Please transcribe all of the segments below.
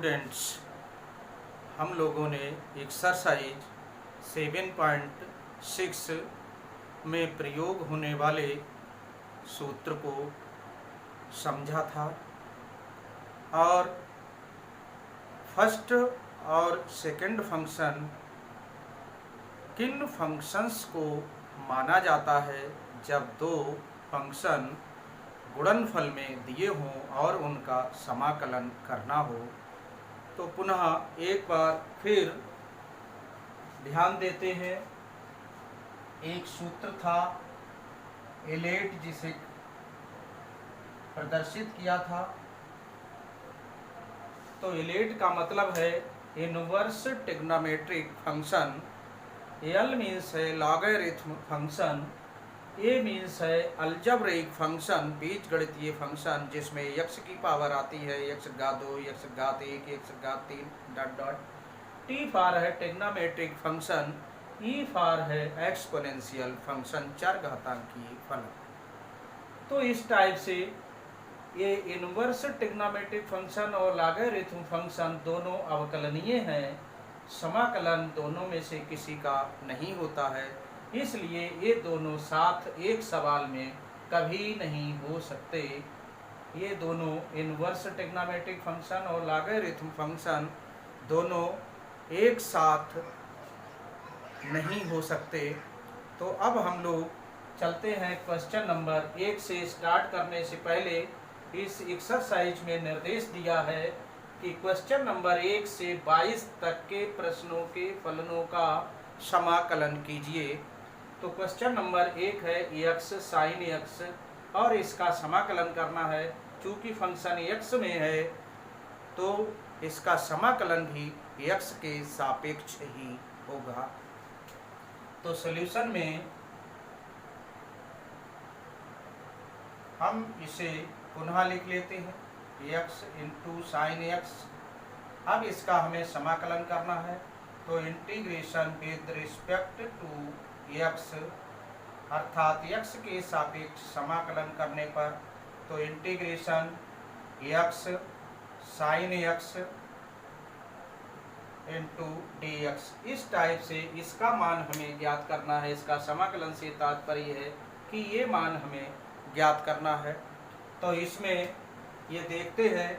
Students, हम लोगों ने एक्सरसाइज 7.6 में प्रयोग होने वाले सूत्र को समझा था और फर्स्ट और सेकंड फंक्शन किन फंक्शंस को माना जाता है जब दो फंक्शन गुणनफल में दिए हों और उनका समाकलन करना हो। तो पुनः एक बार फिर ध्यान देते हैं। एक सूत्र था एलेट जिसे प्रदर्शित किया था। तो एलेट का मतलब है inverse trigonometric function. L means है लॉगरिथम फंक्शन। ए मीन्स है अलजेब्रिक फंक्शन, बीजगणितीय फंक्शन जिसमें x की पावर आती है x घात 2, x घात 1, x घात 3 डॉट डॉट। टी फॉर है ट्रिग्नोमेट्रिक फंक्शन। ई फॉर है एक्सपोनेंशियल फंक्शन, चरघातांकीय फलन। तो इस टाइप से ये इनवर्स ट्रिग्नोमेट्रिक फंक्शन और लॉगरिथम फंक्शन दोनों अवकलनीय हैं। समाकलन दोनों में से किसी का नहीं होता है, इसलिए ये दोनों साथ एक सवाल में कभी नहीं हो सकते। ये दोनों इनवर्स ट्रिग्नोमेट्रिक फंक्शन और लॉगरिथम फंक्शन दोनों एक साथ नहीं हो सकते। तो अब हम लोग चलते हैं क्वेश्चन नंबर 1 से। स्टार्ट करने से पहले इस एक्सरसाइज में निर्देश दिया है कि क्वेश्चन नंबर 1 से 22 तक के प्रश्नों के फलनों का समाकलन कीजिए। तो क्वेश्चन नंबर 1 है x sin x और इसका समाकलन करना है। चूंकि फंक्शन x में है तो इसका समाकलन भी x के सापेक्ष ही होगा। तो सॉल्यूशन में हम इसे पुनः लिख लेते हैं x इंटू साइन x। अब इसका हमें समाकलन करना है। तो integration with respect to x अर्थात x के सापेक्ष समाकलन करने पर तो integration x sine x into dx। इस टाइप से इसका मान हमें ज्ञात करना है। इसका समाकलन से तात्पर्य है कि ये मान हमें ज्ञात करना है। तो इसमें ये देखते हैं,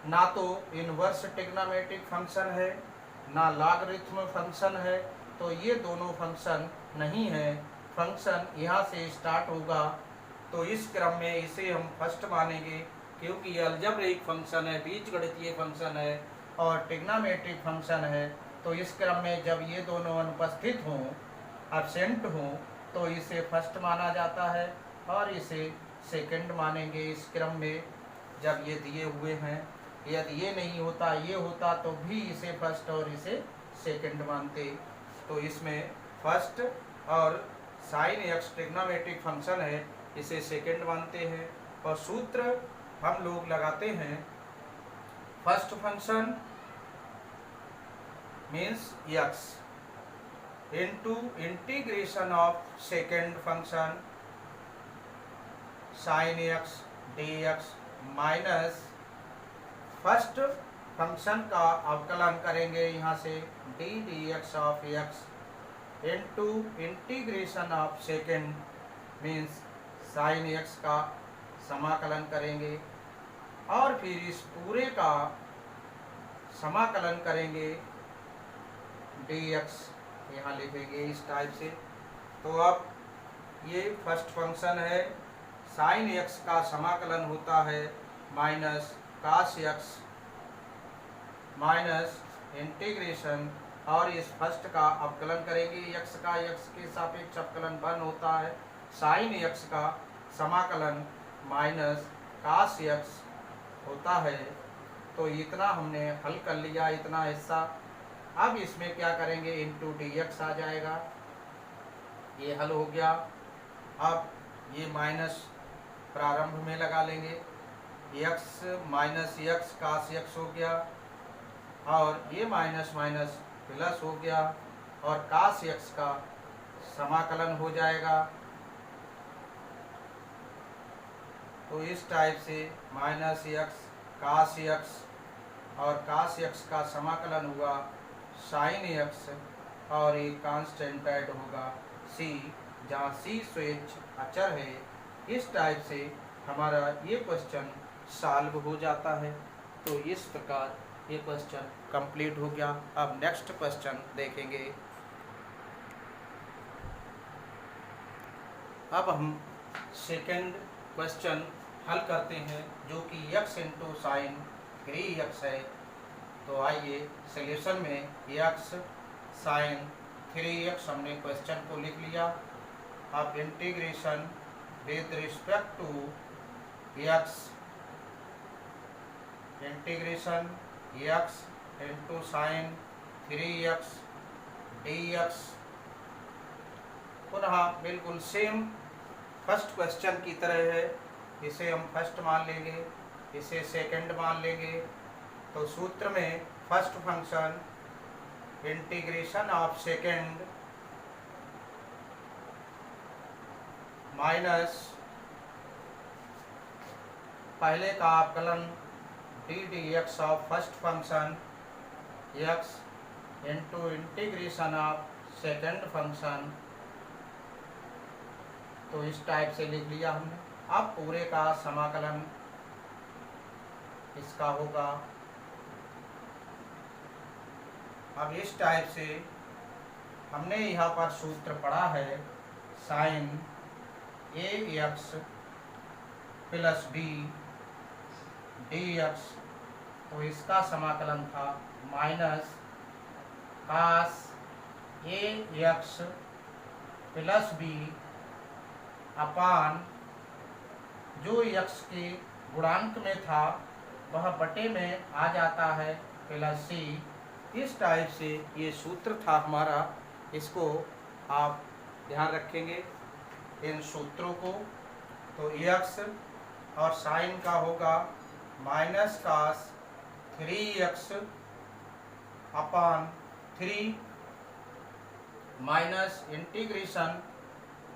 ना तो इनवर्स ट्रिग्नोमेट्रिक फंक्शन है ना लॉगरिथम फंक्शन है, तो ये दोनों फंक्शन नहीं है। फंक्शन यहाँ से स्टार्ट होगा तो इस क्रम में इसे हम फर्स्ट मानेंगे क्योंकि ये अलजेब्रिक फंक्शन है, बीजगणितीय फंक्शन है और ट्रिग्नोमेट्रिक फंक्शन है। तो इस क्रम में जब ये दोनों अनुपस्थित हों, एब्सेंट हों, तो इसे फर्स्ट माना जाता है और इसे सेकंड मानेंगे इस क्रम में जब ये दिए हुए हैं। यदि ये नहीं होता, ये होता तो भी इसे फर्स्ट और इसे सेकंड मानते। तो इसमें फर्स्ट और साइन x ट्रिग्नोमेट्रिक फंक्शन है, इसे सेकंड मानते हैं। और सूत्र हम लोग लगाते हैं first function means x into integration of second function sine x dx minus first function का अवकलन करेंगे यहाँ से d dx of x into integration of second means sign x का समाकलन करेंगे और फिर इस पूरे का समाकलन करेंगे dx यहाँ लिखेंगे इस टाइप से। तो अब ये फर्स्ट फंक्शन है, साइन x का समाकलन होता है minus cos x minus integration और इस फर्स्ट का अवकलन करेंगे। x का x के सापेक्ष अवकलन 1 होता है, साइन x का समाकलन माइनस कास x होता है। तो इतना हमने हल कर लिया, इतना हिस्सा। अब इसमें क्या करेंगे, इंटू dx आ जाएगा। ये हल हो गया। अब ये माइनस प्रारंभ में लगा लेंगे, x माइनस x कास x हो गया और ये माइनस माइनस प्लस हो गया और कास x का समाकलन हो जाएगा। तो इस टाइप से माइनस x कास x और काश एक्स का समाकलन हुआ साइन एक्स और एक कांस्टेंट ऐड होगा सी, जहाँ सी स्वेच्छ अचर है। इस टाइप से हमारा ये क्वेश्चन सॉल्व हो जाता है। तो इस प्रकार ये क्वेश्चन कंप्लीट हो गया। अब नेक्स्ट क्वेश्चन देखेंगे। अब हम सेकंड क्वेश्चन हल करते हैं, जो कि x इंटू साइन 3x है। तो आइए सॉल्यूशन में x साइन 3x हमने क्वेश्चन को लिख लिया। अब integration with respect to x, integration x into sine 3x dx, पुनः बिल्कुल सेम फर्स्ट क्वेश्चन की तरह है। इसे हम फर्स्ट मान लेंगे, इसे सेकंड मान लेंगे। तो सूत्र में first function integration of second minus पहले का अवकलन D d x of first function x into integration of second function. तो इस टाइप से लिख लिया हमने। अब पूरे का समाकलन इसका होगा। अब इस टाइप से हमने यहाँ पर सूत्र पढ़ा है sine a x plus b d x. तो इसका समाकलन था minus cos a x plus b upon जो x के गुणांक में था वह बटे में आ जाता है प्लस सी। इस टाइप से ये सूत्र था हमारा। इसको आप ध्यान रखेंगे इन सूत्रों को। तो x और साइन का होगा minus cos 3x upon 3 minus integration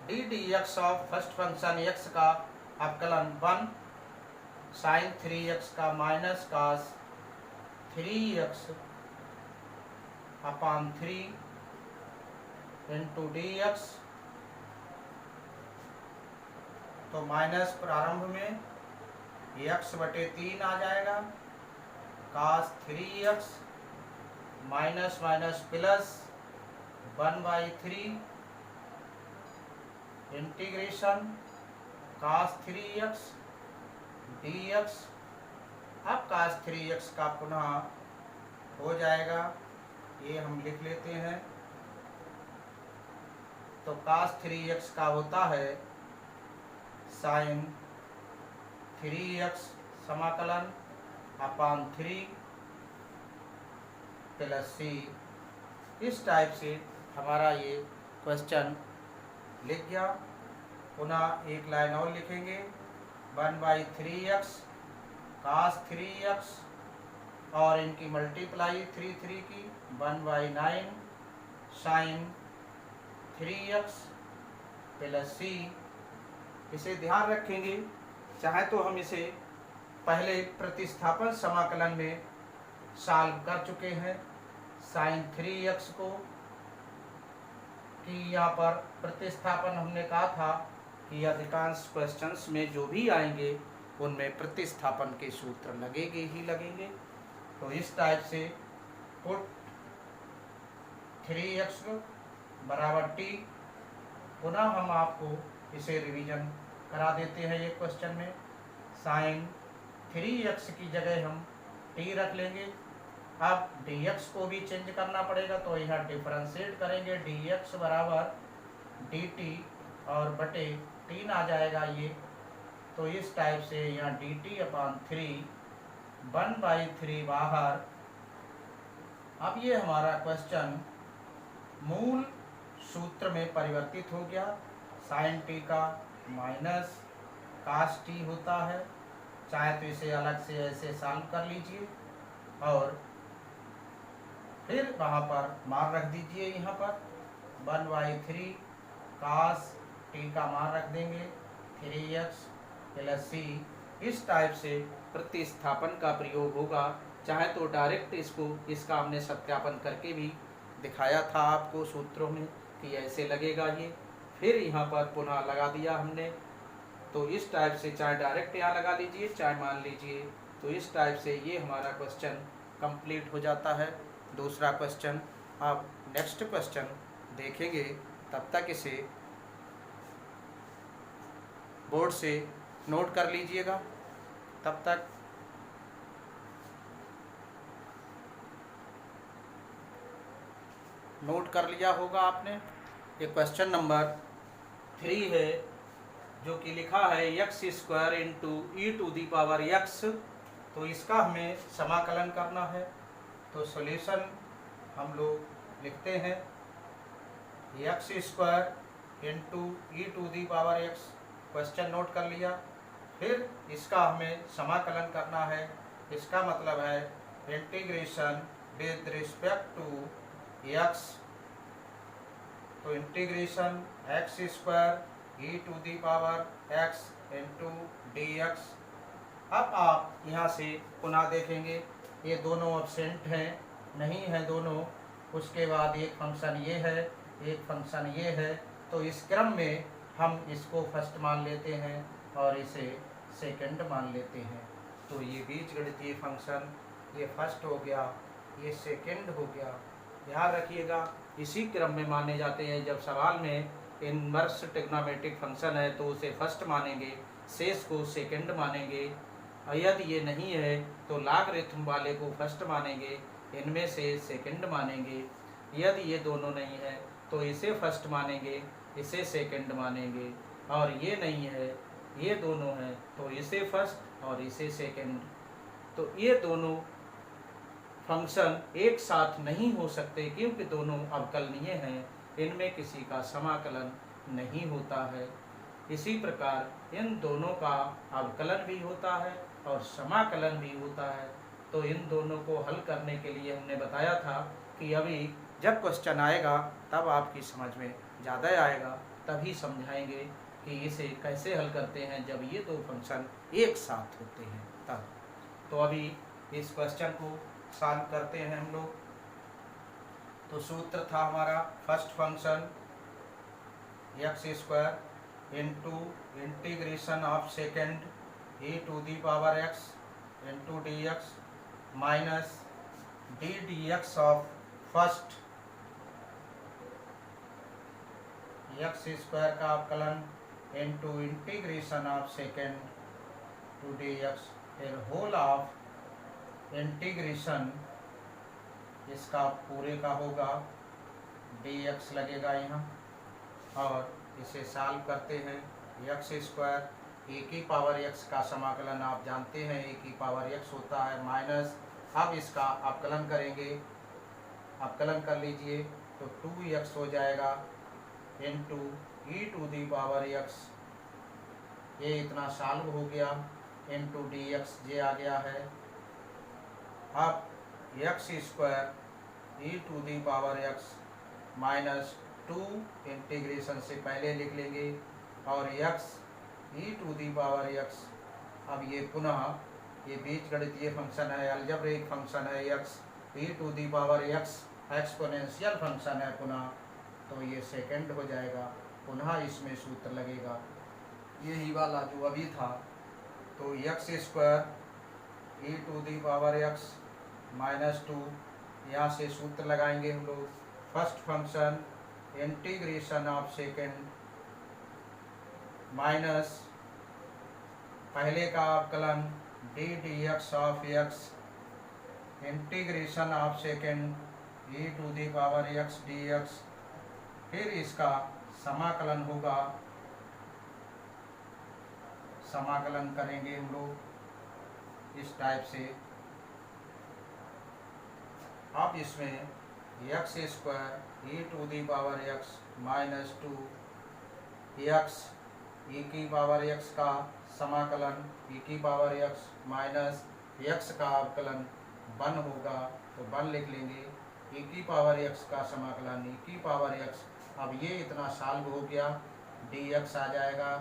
d d x of first function x का अवकलन 1 साइन 3x का minus cos 3x upon 3 into d x. तो माइनस प्रारंभ में x बटे 3 आ जाएगा, कास 3x minus minus plus 1/3 integration cos 3x dx। अब कास 3x का पुनः हो जाएगा, ये हम लिख लेते हैं। तो कास 3x का होता है साइन 3x समाकलन अपान 3 प्लस सी। इस टाइप से हमारा ये क्वेश्चन लिख गया। पुनः एक लाइन और लिखेंगे 1/3x कास 3x और इनकी मल्टीप्लाई 3 की 1/9 साइन 3x प्लस सी। इसे ध्यान रखेंगे, चाहे तो हम इसे पहले प्रतिस्थापन समाकलन में सॉल्व कर चुके हैं साइन 3x को, कि यहाँ पर प्रतिस्थापन हमने कहा था कि अधिकांश क्वेश्चंस में जो भी आएंगे उनमें प्रतिस्थापन के सूत्र लगेंगे ही लगेंगे। तो इस टाइप से पुट 3x बराबर t। पुनः हम आपको इसे रिवीजन करा देते हैं। ये क्वेश्चन में साइन 3x की जगह हम t रख लेंगे। अब dx को भी चेंज करना पड़ेगा, तो यहाँ डिफरेंशिएट करेंगे dx बराबर dt और बटे 3 आ जाएगा ये। तो इस टाइप से यहाँ dt अपान 3 1/3 बाहर। अब ये हमारा क्वेश्चन मूल सूत्र में परिवर्तित हो गया। साइन t का माइनस कास t होता है। चाहे तो इसे अलग से ऐसे सॉल्व कर लीजिए और फिर वहाँ पर मान रख दीजिए। यहाँ पर 1/3 कास t का मान रख देंगे 3x प्लस सी। इस टाइप से प्रतिस्थापन का प्रयोग होगा, चाहे तो डायरेक्ट इसका हमने सत्यापन करके भी दिखाया था आपको सूत्रों में कि ऐसे लगेगा ये, फिर यहाँ पर पुनः लगा दिया हमने। तो इस टाइप से चाहे डायरेक्ट यहाँ लगा लीजिए, चाहे मान लीजिए, तो इस टाइप से ये हमारा क्वेश्चन कंप्लीट हो जाता है, दूसरा क्वेश्चन। अब नेक्स्ट क्वेश्चन देखेंगे, तब तक इसे बोर्ड से नोट कर लीजिएगा। तब तक नोट कर लिया होगा आपने। ये क्वेश्चन नंबर 3 है, जो कि लिखा है x² इंटू e⁻x। तो इसका हमें समाकलन करना है। तो सॉल्यूशन हम लोग लिखते हैं x² into e⁻x, question note कर लिया। फिर इसका हमें समाकलन करना है। इसका मतलब है integration with respect to x। तो integration x² e⁻x into dx। अब आप यहाँ से पुनः देखेंगे, ये दोनों एब्सेंट हैं, नहीं है दोनों। उसके बाद एक फंक्शन ये है, एक फंक्शन ये है। तो इस क्रम में हम इसको फर्स्ट मान लेते हैं और इसे सेकंड मान लेते हैं। तो ये बीजगणितीय फंक्शन ये फर्स्ट हो गया, ये सेकंड हो गया। ध्यान रखिएगा, इसी क्रम में माने जाते हैं। जब सवाल में इनवर्स ट्रिग्नोमेट्रिक फंक्शन है तो उसे फर्स्ट मानेंगे, शेष को सेकंड मानेंगे। यदि ये नहीं है तो लॉगरिथम वाले को फर्स्ट मानेंगे, इनमें से सेकंड मानेंगे। यदि ये दोनों नहीं है तो इसे फर्स्ट मानेंगे, इसे सेकंड मानेंगे। और ये नहीं है, ये दोनों हैं, तो इसे फर्स्ट और इसे सेकंड। तो ये दोनों फंक्शन एक साथ नहीं हो सकते क्योंकि दोनों अवकलनीय हैं, इनमें किसी का समाकलन नहीं होता है। इसी प्रकार इन दोनों का अवकलन भी होता है और समाकलन भी होता है। तो इन दोनों को हल करने के लिए हमने बताया था कि अभी जब क्वेश्चन आएगा तब आपकी समझ में ज़्यादा आएगा, तभी समझाएंगे कि इसे कैसे हल करते हैं जब ये दो फंक्शन एक साथ होते हैं तब। तो अभी इस क्वेश्चन को सॉल्व करते हैं हम लोग। तो सूत्र था हमारा first function x² into integration of second e⁻x into dx minus ddx of first x² का अवकलन into integration of second to dx, फिर होल ऑफ इंटीग्रेशन इसका पूरे का होगा, dx लगेगा यहाँ। और इसे सॉल्व करते हैं। x² e⁻x का समाकलन आप जानते हैं e⁻x होता है, माइनस अब इसका अवकलन करेंगे, अवकलन कर लीजिए तो 2x हो जाएगा इंटू e⁻x, ये इतना सॉल्व हो गया, इंटू dx ये आ गया है। अब x² e⁻x माइनस 2 इंटीग्रेशन से पहले लिख लेंगे और x e⁻x। अब ये पुनः ये बीजगणितीय फंक्शन है, अलजेब्रिक फंक्शन है, x e⁻x एक्सपोनेंशियल फंक्शन है पुनः, तो ये सेकंड हो जाएगा, पुनः इसमें सूत्र लगेगा यही वाला जो अभी था। तो x² e⁻x माइनस 2, यहाँ से सूत्र लगाएंगे हम लोग। First function integration of second minus पहले का अवकलन ddx of x integration of second e⁻x dx, फिर इसका समाकलन होगा, समाकलन करेंगे हम लोग इस टाइप से। अब इसमें x² e⁻x minus 2x e⁻x का समाकलन e⁻x माइनस x का अवकलन 1 होगा, तो 1 लिख लेंगे, e⁻x का समाकलन e⁻x। अब ये इतना सॉल्व हो गया, dx आ जाएगा।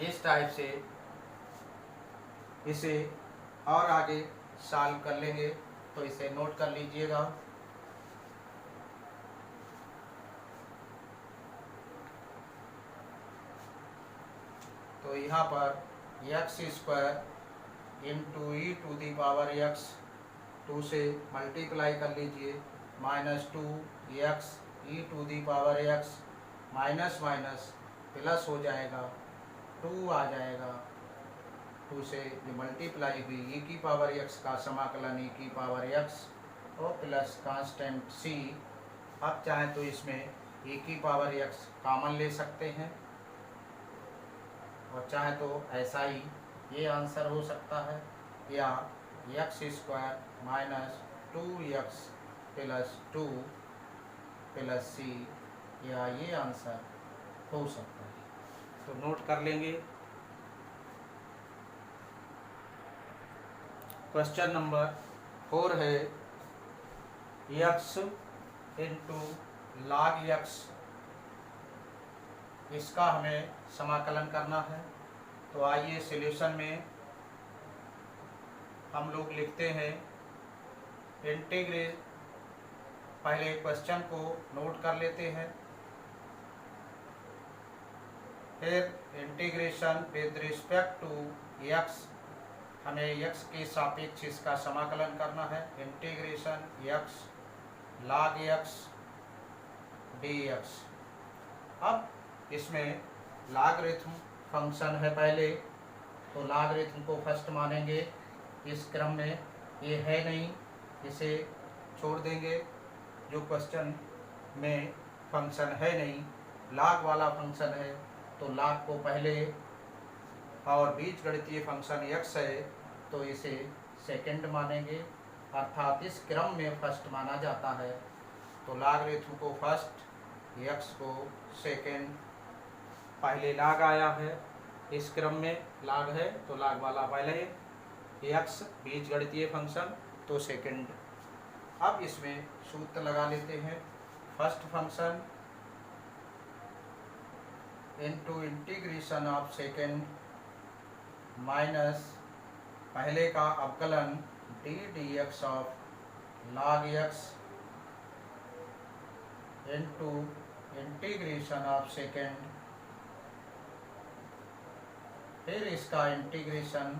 इस टाइप से इसे और आगे सॉल्व कर लेंगे, तो इसे नोट कर लीजिएगा। तो यहाँ पर x square into e to the power x, 2 से मल्टीप्लाई कर लीजिए, minus 2x e to the power x, minus minus plus हो जाएगा, 2 आ जाएगा, 2 से ये मल्टीप्लाई हुई ई की पावर एक्स का समाकलन ई की पावर एक्स और प्लस कांस्टेंट सी। अब चाहें तो इसमें ई की पावर एक्स कॉमन ले सकते हैं और चाहे तो ऐसा ही ये आंसर हो सकता है, या x square minus 2x plus 2 plus c, या ये आंसर हो सकता है। तो नोट कर लेंगे। क्वेश्चन नंबर 4 है x इंटू log x, इसका हमें समाकलन करना है। तो आइए सॉल्यूशन में हम लोग लिखते हैं इंटीग्रेट, पहले क्वेश्चन को नोट कर लेते हैं, फिर integration with respect to x, हमें x के सापेक्ष इसका समाकलन करना है। Integration x log x dx। अब इसमें लॉगरिथम फंक्शन है पहले, तो लॉगरिथम को फर्स्ट मानेंगे इस क्रम में, ये है नहीं, इसे छोड़ देंगे। जो क्वेश्चन में फंक्शन है नहीं, लॉग वाला फंक्शन है, तो लॉग को पहले, और बीजगणितीय फंक्शन x है तो इसे सेकंड मानेंगे, अर्थात इस क्रम में फर्स्ट माना जाता है। तो लॉगरिथम को फर्स्ट, x को सेकंड, पहले लॉग आया है, इस क्रम में लॉग है तो लॉग वाला पहले, x बीजगणितीय फंक्शन तो सेकंड। अब इसमें सूत्र लगा लेते हैं। First function into integration of second minus पहले का अवकलन D d x of log x into integration of second, फिर इसका इंटीग्रेशन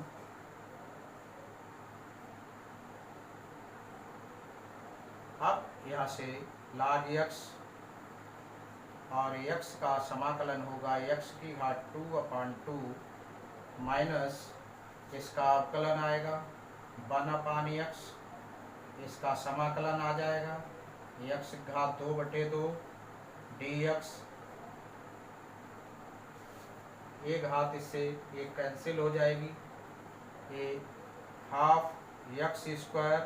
अब यहाँ से log x और x का समाकलन होगा x की घात 2/2 माइनस इसका अवकलन आएगा 1/x, इसका समाकलन आ जाएगा x घात 2/2 dx, ये घात इससे ये कैंसिल हो जाएगी, ये half x square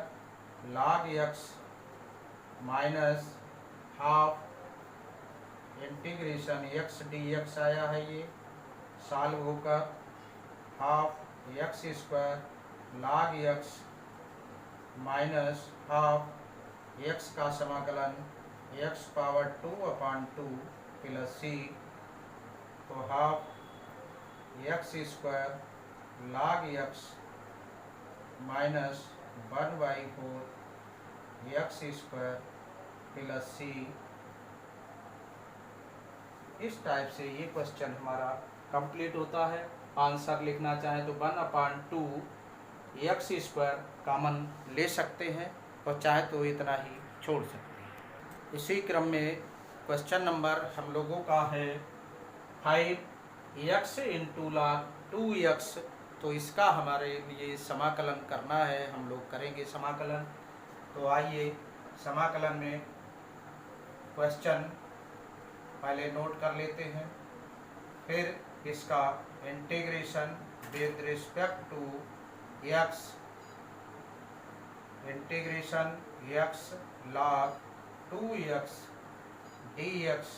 log x minus half integration x dx आया है, ये सॉल्व होकर half x square log x minus half x का समाकलन x पावर 2/2 प्लस c, तो half x square log x minus 1/4 x square plus c। इस type से ये क्वेश्चन हमारा कंप्लीट होता है। आंसर लिखना चाहें तो 1/2 x स्क्वायर कॉमन ले सकते हैं और चाहे तो इतना ही छोड़ सकते हैं। इसी क्रम में क्वेश्चन नंबर हम लोगों का है 5x इंटू log 2x, तो इसका हमारे लिए समाकलन करना है, हम लोग करेंगे समाकलन। तो आइए समाकलन में क्वेश्चन पहले नोट कर लेते हैं, फिर इसका integration with respect to x, integration x log 2x dx।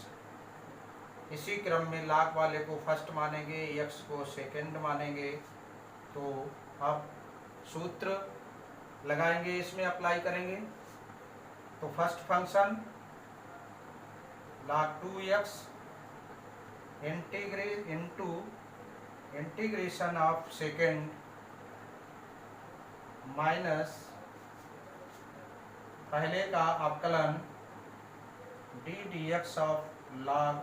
इसी क्रम में log वाले को फर्स्ट मानेंगे, x को सेकंड मानेंगे। तो अब सूत्र लगाएंगे, इसमें अप्लाई करेंगे। तो first function log 2x into integration of second minus पहले का अवकलन D d x of log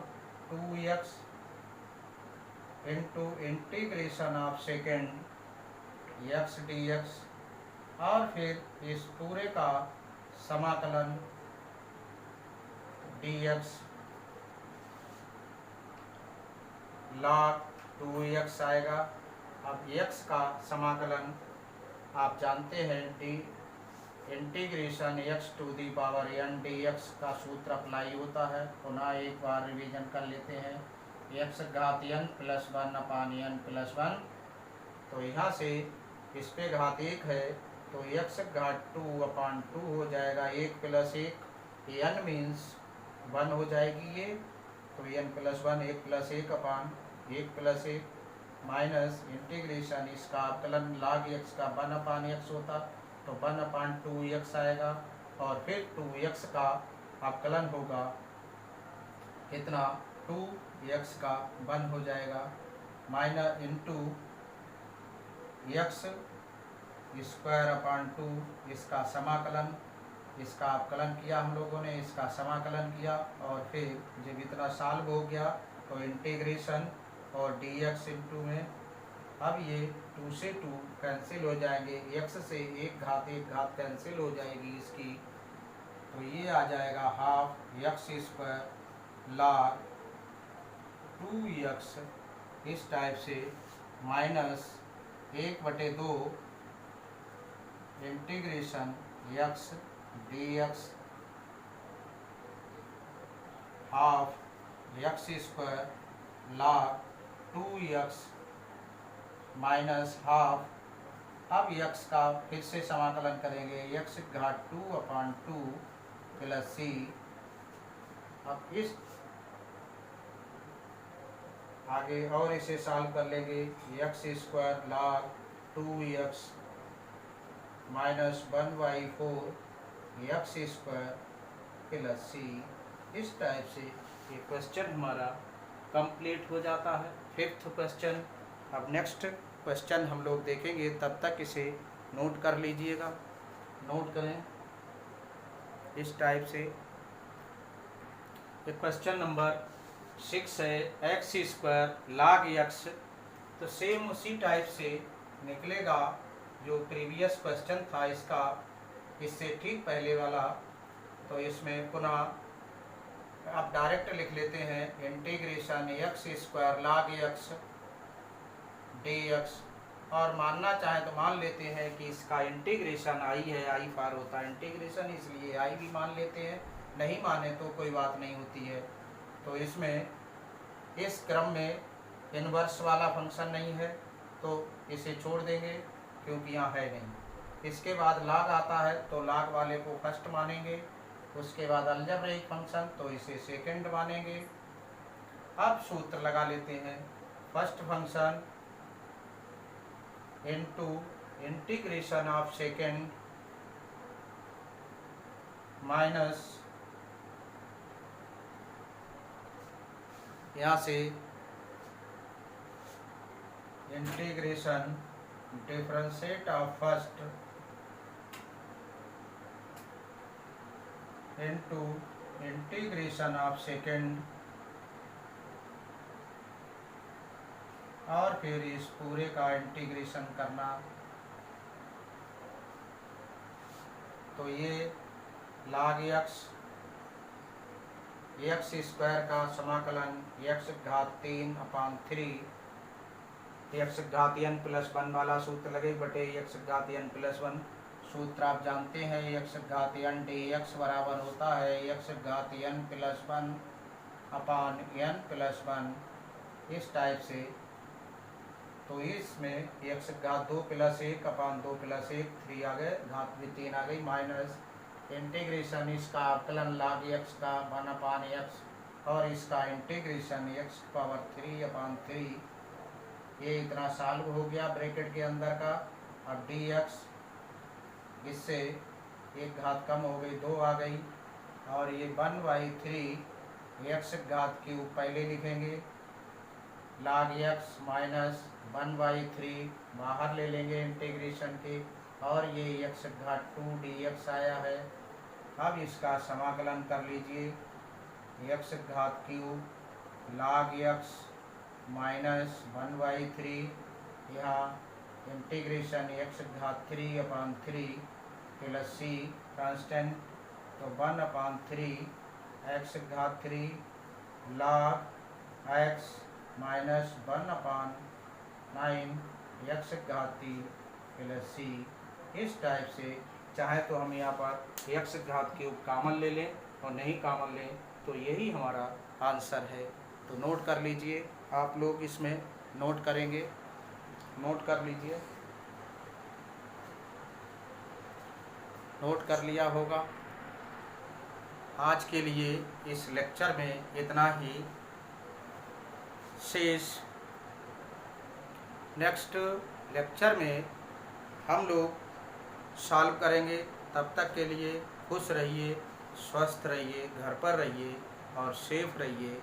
2x into integration of second x D x, और फिर इस पूरे का समाकलन डी एक्स log 2x आएगा। अब x का समाकलन आप जानते हैं the integration x to the power n dx का सूत्र अप्लाई होता है। पुनः एक बार रिवीजन कर लेते हैं। x घात n प्लस 1 अपान n प्लस 1, तो यहाँ से इस पे घात 1 है तो x घात 2 अपान 2 हो जाएगा। 1 प्लस 1 n मीन्स 1 हो जाएगी ये, तो n प्लस 1 1 प्लस 1 अपान 1 प्लस 1 माइनस इंटीग्रेशन इसका अवकलन log x का 1 अपान x होता तो 1 अपान 2x आएगा, और फिर 2x का अवकलन होगा कितना 2x का 1 हो जाएगा, minus into x square upon 2 इसका समाकलन, इसका अवकलन किया हम लोगों ने, इसका समाकलन किया, और फिर जब इतना सॉल्व हो गया तो इंटीग्रेशन और dx इंटू में अब ये 2 से 2 कैंसिल हो जाएंगे, x से एक घात कैंसिल हो जाएगी इसकी, तो ये आ जाएगा half x square log 2x इस टाइप से, minus 1/2 integration x dx half x square log 2x minus half, अब x का फिर से समाकलन करेंगे, x घात 2 अपान 2 प्लस c, अब इस आगे और इसे सॉल्व कर लेंगे, x square log 2x minus 1/4 x square plus c। इस टाइप से ये क्वेश्चन हमारा कंप्लीट हो जाता है। 5th question. अब नेक्स्ट क्वेश्चन हम लोग देखेंगे, तब तक इसे नोट कर लीजिएगा, नोट करें इस टाइप से। क्वेश्चन नंबर 6 है x स्क्वायर log x, तो सेम उसी टाइप से निकलेगा जो प्रीवियस क्वेश्चन था इसका, इससे ठीक पहले वाला। तो इसमें पुनः आप डायरेक्ट लिख लेते हैं integration x square log x dx, और मानना चाहे तो मान लेते हैं कि इसका इंटीग्रेशन i है, i फार होता है इंटीग्रेशन, इसलिए i भी मान लेते हैं, नहीं माने तो कोई बात नहीं होती है। तो इसमें इस क्रम में इन्वर्स वाला फंक्शन नहीं है तो इसे छोड़ देंगे क्योंकि यहाँ है नहीं। इसके बाद log आता है तो log वाले को फर्स्ट मानेंगे, उसके बाद अलजेब्रिक फंक्शन तो इसे सेकंड मानेंगे। अब सूत्र लगा लेते हैं, first function into integration of second minus यहाँ से integration differentiate of first into integration of second, और फिर इस पूरे का इंटीग्रेशन करना। तो ये log x स्क्वायर का समाकलन x घात 3 अपान 3 x घात n प्लस 1 वाला सूत्र लगे बटे x घात n प्लस 1, सूत्र आप जानते हैं x घात n dx बराबर होता है x घात n प्लस 1 अपान n प्लस 1 इस टाइप से। तो इसमें x घात 2 प्लस 1 अपान 2 प्लस 1 3 आ गए, घात भी 3 आ गई, माइनस इंटीग्रेशन इसका अवकलन log x का 1 अपान x, और इसका इंटीग्रेशन x पावर 3 अपान 3, ये इतना सॉल्व हो गया ब्रैकेट के अंदर का। अब dx इससे एक घात कम हो गई, 2 आ गई, और ये 1/3 x घात क्यूब पहले लिखेंगे, log x माइनस 1/3 बाहर ले लेंगे इंटीग्रेशन के, और ये x घात 2dx आया है। अब इसका समाकलन कर लीजिए, x घात क्यूब log x माइनस 1/3, यहाँ इंटीग्रेशन x घात 3/3 प्लस c कांस्टेंट, तो 1/3 x घात 3 log x माइनस 1/9 x घात 3 प्लस c। इस टाइप से चाहे तो हम यहाँ पर x घात क्यूब कॉमन ले लें और नहीं कॉमन लें तो यही हमारा आंसर है। तो नोट कर लीजिए, आप लोग इसमें नोट करेंगे, नोट कर लीजिए, नोट कर लिया होगा। आज के लिए इस लेक्चर में इतना ही शेष। नेक्स्ट लेक्चर में हम लोग सॉल्व करेंगे। तब तक के लिए खुश रहिए, स्वस्थ रहिए, घर पर रहिए और सेफ रहिए।